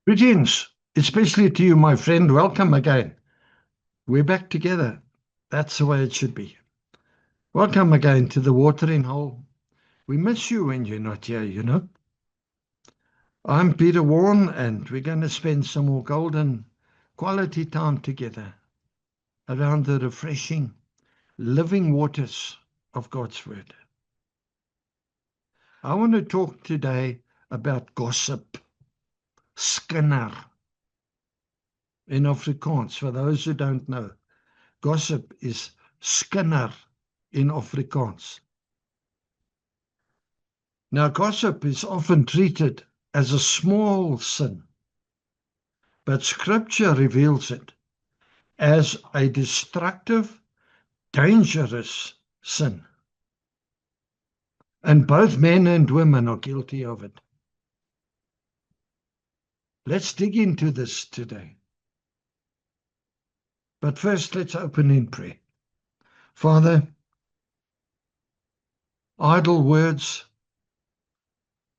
Greetings, especially to you, my friend. Welcome again. We're back together. That's the way it should be. Welcome again to the Watering Hole. We miss you when you're not here. I'm Peter Warren, and we're going to spend some more golden quality time together around the refreshing, living waters of God's Word. I want to talk today about gossip, skinder in Afrikaans, for those who don't know. Gossip is skinder in Afrikaans. Now, gossip is often treated as a small sin, but Scripture reveals it as a destructive, dangerous sin. And both men and women are guilty of it. Let's dig into this today. But first, let's open in prayer. Father, idle words,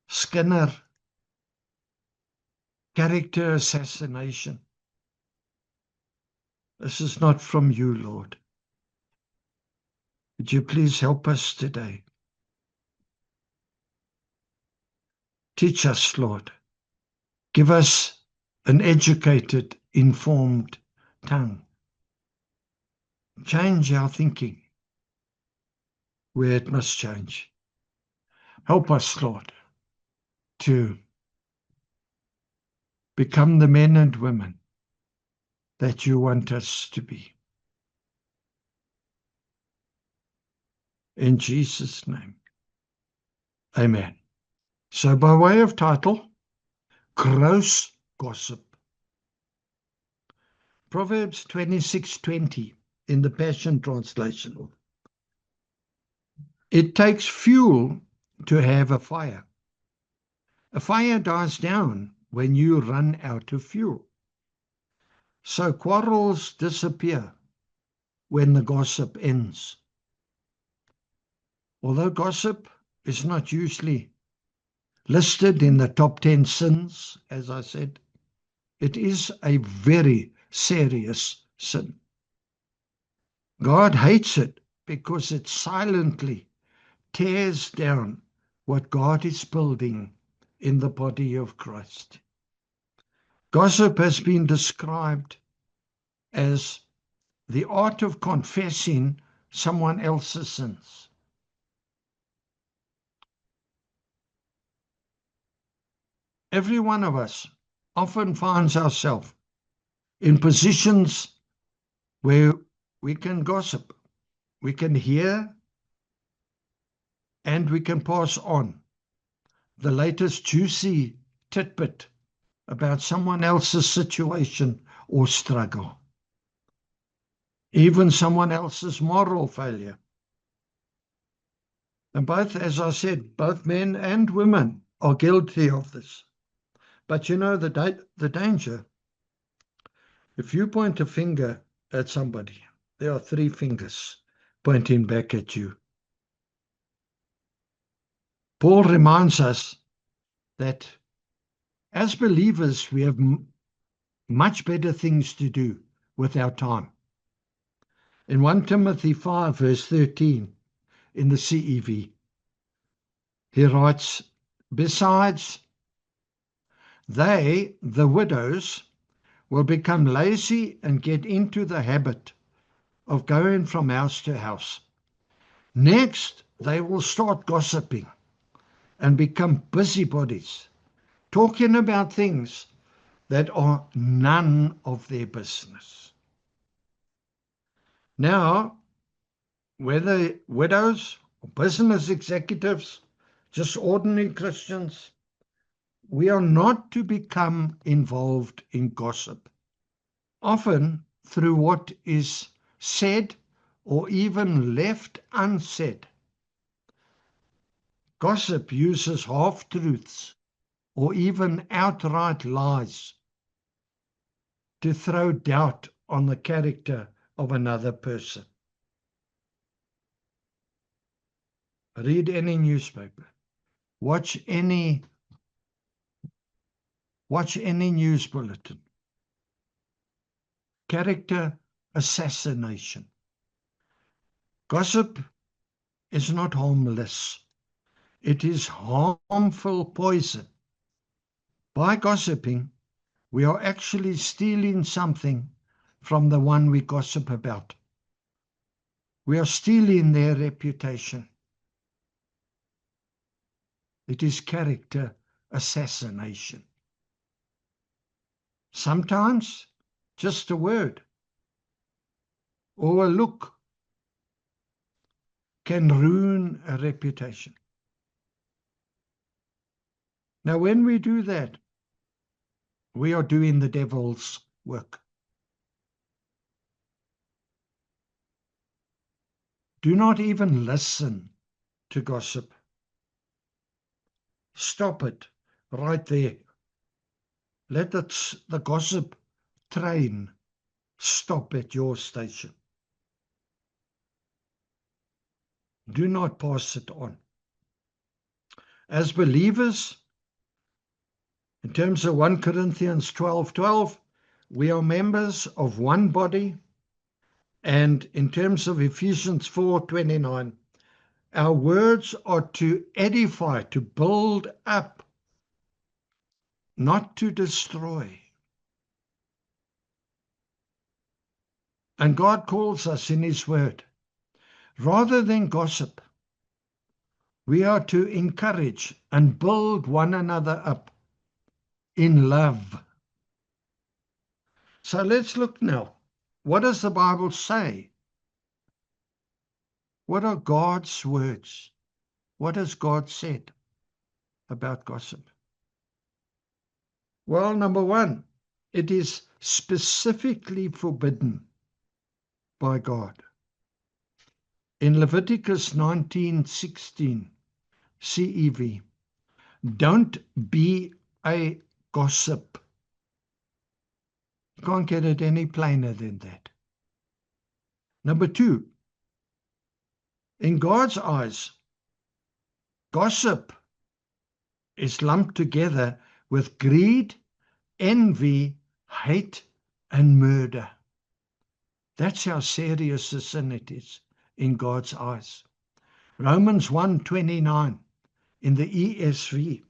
skinder, character assassination. This is not from you, Lord. Would you please help us today? Teach us, Lord. Give us an educated, informed tongue. Change our thinking where it must change. Help us, Lord, to become the men and women that you want us to be. In Jesus' name, amen. So by way of title, gross gossip. Proverbs 26:20 in the Passion Translation. It takes fuel to have a fire. A fire dies down when you run out of fuel. So quarrels disappear when the gossip ends. Although gossip is not usually listed in the top 10 sins, as I said, it is a very serious sin. God hates it because it silently tears down what God is building in the body of Christ. Gossip has been described as the art of confessing someone else's sins. Every one of us often finds ourselves in positions where we can gossip, we can hear, and we can pass on the latest juicy tidbit about someone else's situation or struggle, even someone else's moral failure. And both, as I said, both men and women are guilty of this. But you know the danger. If you point a finger at somebody, there are three fingers pointing back at you. Paul reminds us that as believers, we have much better things to do with our time. In 1 Timothy 5, verse 13, in the CEV, he writes, besides, they, the widows, will become lazy and get into the habit of going from house to house. Next, they will start gossiping and become busybodies, talking about things that are none of their business. Now, whether widows or business executives, just ordinary Christians, we are not to become involved in gossip, often through what is said or even left unsaid. Gossip uses half-truths or even outright lies to throw doubt on the character of another person. Read any newspaper, watch any watch any news bulletin. Character assassination. Gossip is not harmless. It is harmful poison. By gossiping, we are actually stealing something from the one we gossip about. We are stealing their reputation. It is character assassination. Sometimes just a word or a look can ruin a reputation. Now, when we do that, we are doing the devil's work. Do not even listen to gossip. Stop it right there. Let the gossip train stop at your station. Do not pass it on. As believers, in terms of 1 Corinthians 12:12, we are members of one body. And in terms of Ephesians 4:29, our words are to edify, to build up, not to destroy. And God calls us in His Word, rather than gossip, we are to encourage and build one another up in love. So let's look now. What does the Bible say? What are God's words? What has God said about gossip? Well, number one, it is specifically forbidden by God. In Leviticus 19:16, CEV, don't be a gossip. You can't get it any plainer than that. Number two, in God's eyes, gossip is lumped together with greed, envy, hate, and murder. That's how serious a sin it is in God's eyes. Romans 1:29 in the ESV.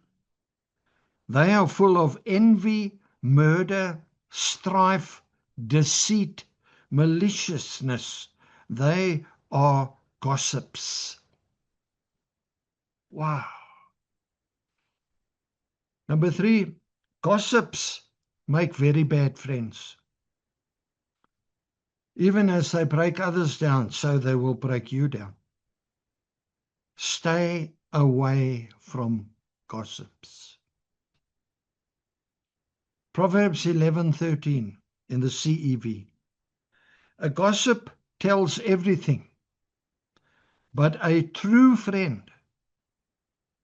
They are full of envy, murder, strife, deceit, maliciousness. They are gossips. Wow. Number three, gossips make very bad friends. Even as they break others down, so they will break you down. Stay away from gossips. Proverbs 11:13 in the CEV. A gossip tells everything, but a true friend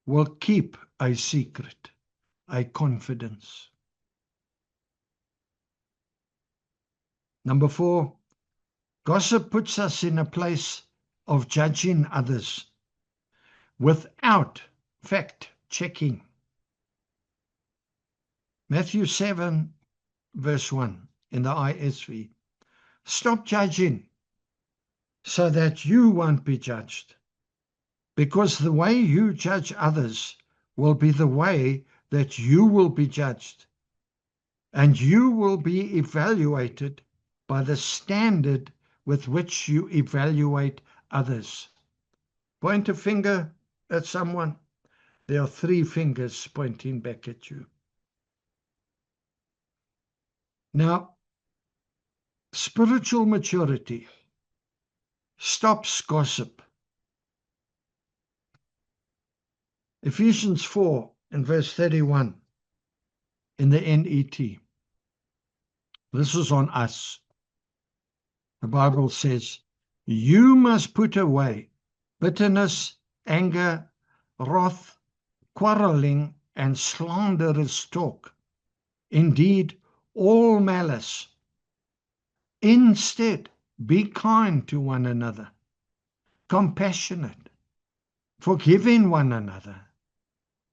will keep a secret, a confidence. Number four, gossip puts us in a place of judging others without fact-checking. Matthew 7, verse 1 in the ISV. Stop judging so that you won't be judged, because the way you judge others will be the way that you will be judged, and you will be evaluated by the standard with which you evaluate others. Point a finger at someone. There are three fingers pointing back at you. Now, spiritual maturity stops gossip. Ephesians 4 and verse 31 in the NET. This is on us. The Bible says, you must put away bitterness, anger, wrath, quarreling, and slanderous talk. Indeed, all malice. Instead, be kind to one another, compassionate, forgiving one another,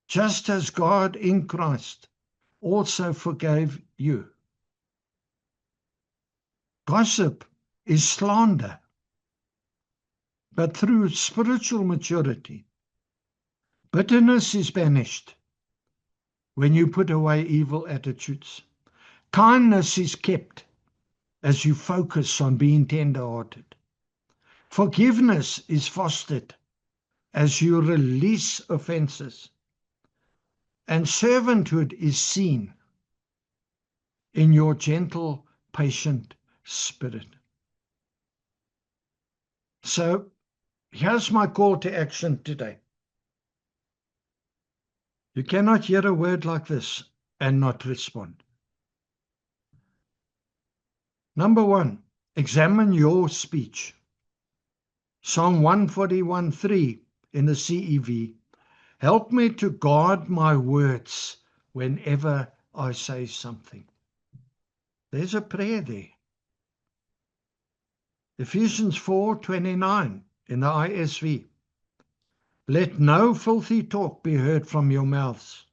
just as God in Christ also forgave you. Gossip is slander, but through spiritual maturity, bitterness is banished when you put away evil attitudes. Kindness is kept as you focus on being tender-hearted. Forgiveness is fostered as you release offenses. And servanthood is seen in your gentle, patient spirit. So here's my call to action today. You cannot hear a word like this and not respond. Number one, examine your speech. Psalm 141:3 in the CEV. Help me to guard my words whenever I say something. There's a prayer there. Ephesians 4:29 in the ISV. Let no filthy talk be heard from your mouths,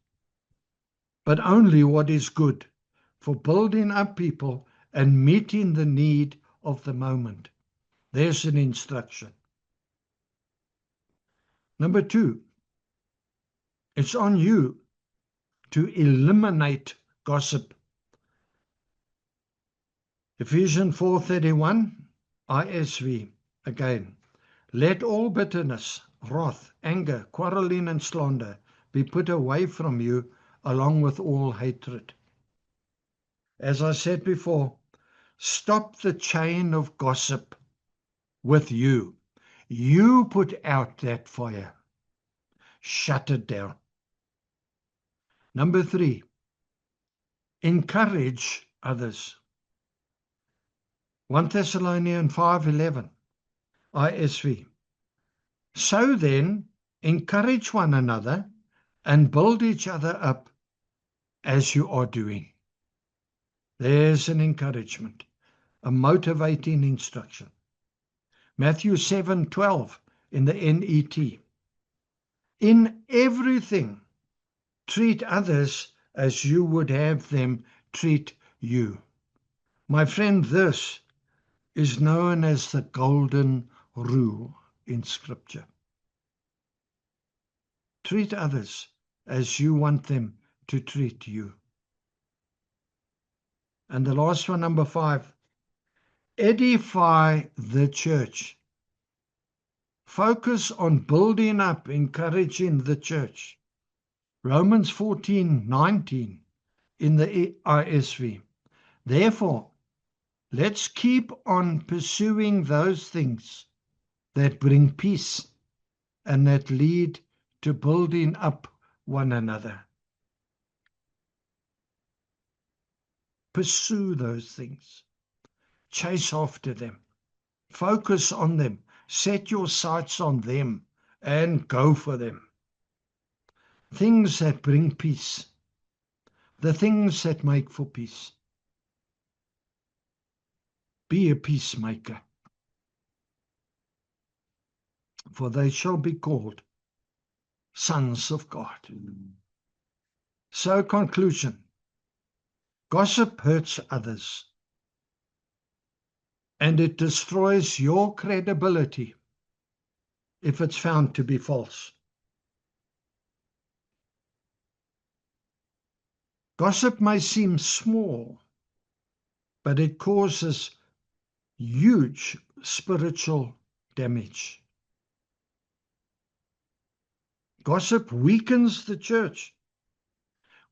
but only what is good for building up people and meeting the need of the moment. There's an instruction. Number two, it's on you to eliminate gossip. Ephesians 4:31, ISV again. Let all bitterness, wrath, anger, quarreling and slander be put away from you, along with all hatred. As I said before, stop the chain of gossip with you. You put out that fire. Shut it down. Number three, encourage others. 1 Thessalonians 5:11, ISV. So then, encourage one another and build each other up as you are doing. There's an encouragement, a motivating instruction. Matthew 7:12 in the NET. In everything, treat others as you would have them treat you. My friend, this is known as the golden rule in Scripture. Treat others as you want them to treat you. And the last one, number 5, edify the church. Focus on building up, encouraging the church. Romans 14:19 in the ISV. Therefore, let's keep on pursuing those things that bring peace and that lead to building up one another. Pursue those things. Chase after them. Focus on them. Set your sights on them and go for them. Things that bring peace. The things that make for peace. Be a peacemaker, for they shall be called sons of God. So, conclusion. Gossip hurts others, and it destroys your credibility if it's found to be false. Gossip may seem small, but it causes huge spiritual damage. Gossip weakens the church,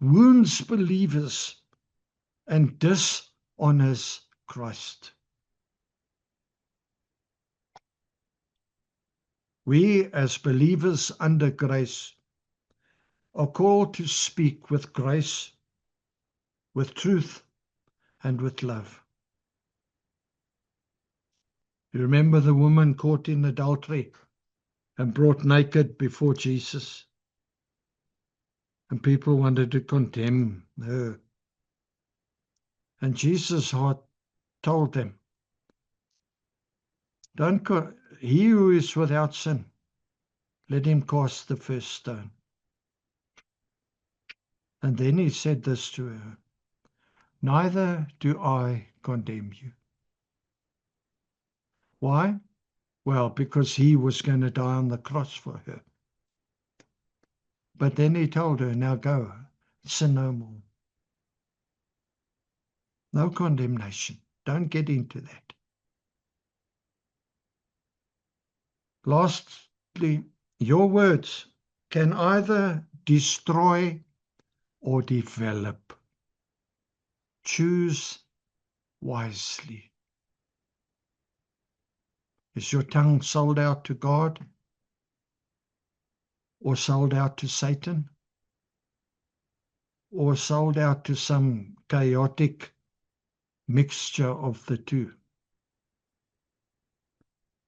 wounds believers, and dishonors Christ. We, as believers under grace, are called to speak with grace, with truth, and with love. You remember the woman caught in adultery and brought naked before Jesus? And people wanted to condemn her. And Jesus' heart told them, he who is without sin, let him cast the first stone. And then he said this to her, neither do I condemn you. Why? Well, because he was going to die on the cross for her. But then he told her, now go, sin no more. No condemnation. Don't get into that. Lastly, your words can either destroy or develop. Choose wisely. Is your tongue sold out to God or sold out to Satan or sold out to some chaotic mixture of the two?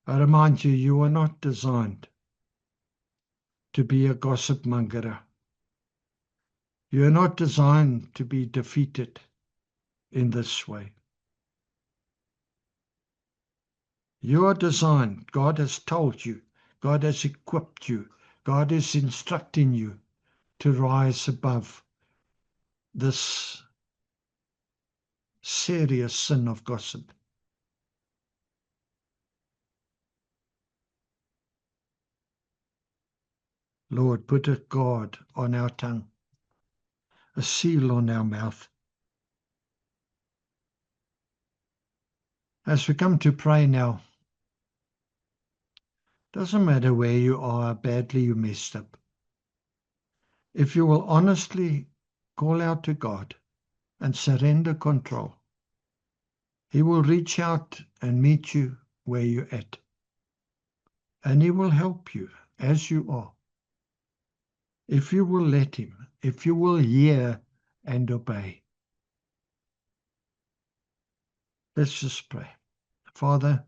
I remind you, you are not designed to be a gossip monger. You are not designed to be defeated in this way. You are designed, God has told you, God has equipped you, God is instructing you to rise above this serious sin of gossip. Lord, put a guard on our tongue, a seal on our mouth. As we come to pray now, doesn't matter where you are, how badly you messed up. If you will honestly call out to God and surrender control, He will reach out and meet you where you're at. And He will help you as you are. If you will let Him, if you will hear and obey. Let's just pray. Father,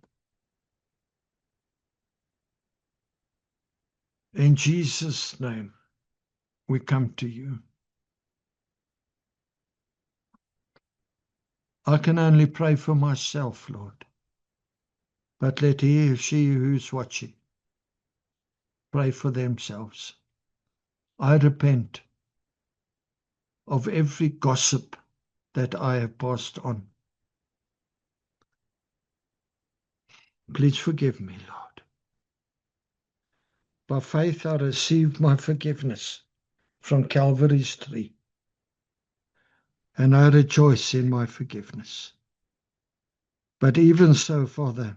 in Jesus' name, we come to you. I can only pray for myself, Lord. But let he or she who's watching pray for themselves. I repent of every gossip that I have passed on. Please forgive me, Lord. By faith, I received my forgiveness from Calvary's tree, and I rejoice in my forgiveness. But even so, Father,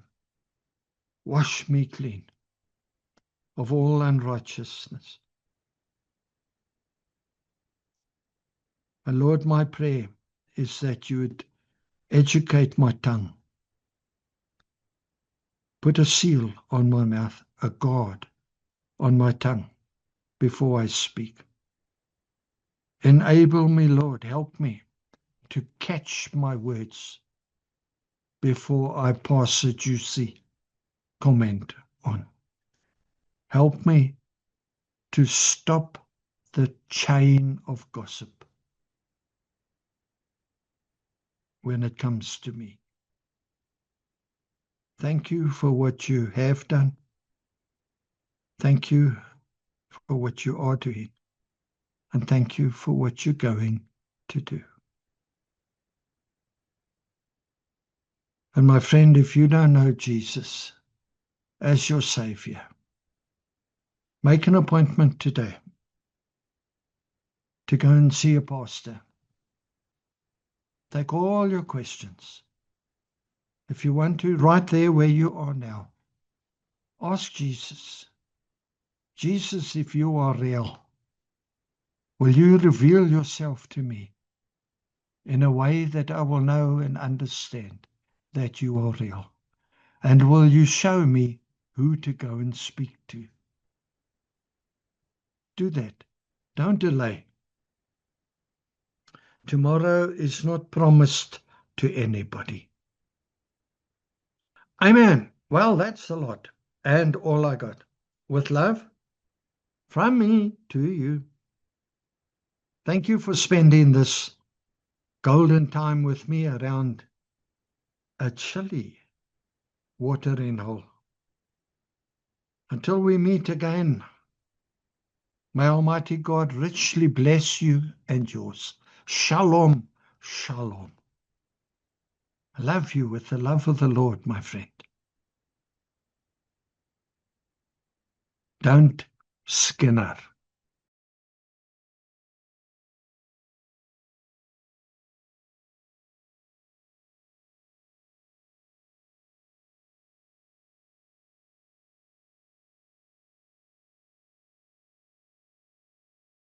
wash me clean of all unrighteousness. And Lord, my prayer is that you would educate my tongue. Put a seal on my mouth, a guard on my tongue before I speak. Enable me, Lord, help me to catch my words before I pass a juicy comment on. Help me to stop the chain of gossip when it comes to me. Thank you for what you have done. Thank you for what you are doing. And thank you for what you're going to do. And my friend, if you don't know Jesus as your Savior, make an appointment today to go and see a pastor. Take all your questions. If you want to, right there where you are now, ask Jesus. Jesus, if you are real, will you reveal yourself to me in a way that I will know and understand that you are real? And will you show me who to go and speak to? Do that. Don't delay. Tomorrow is not promised to anybody. Amen. Well, that's a lot. And all I got. With love, from me to you. Thank you for spending this golden time with me around a chilly watering hole. Until we meet again, May Almighty God richly bless you and yours. Shalom, shalom. I love you with the love of the Lord, my friend. Don't skinner.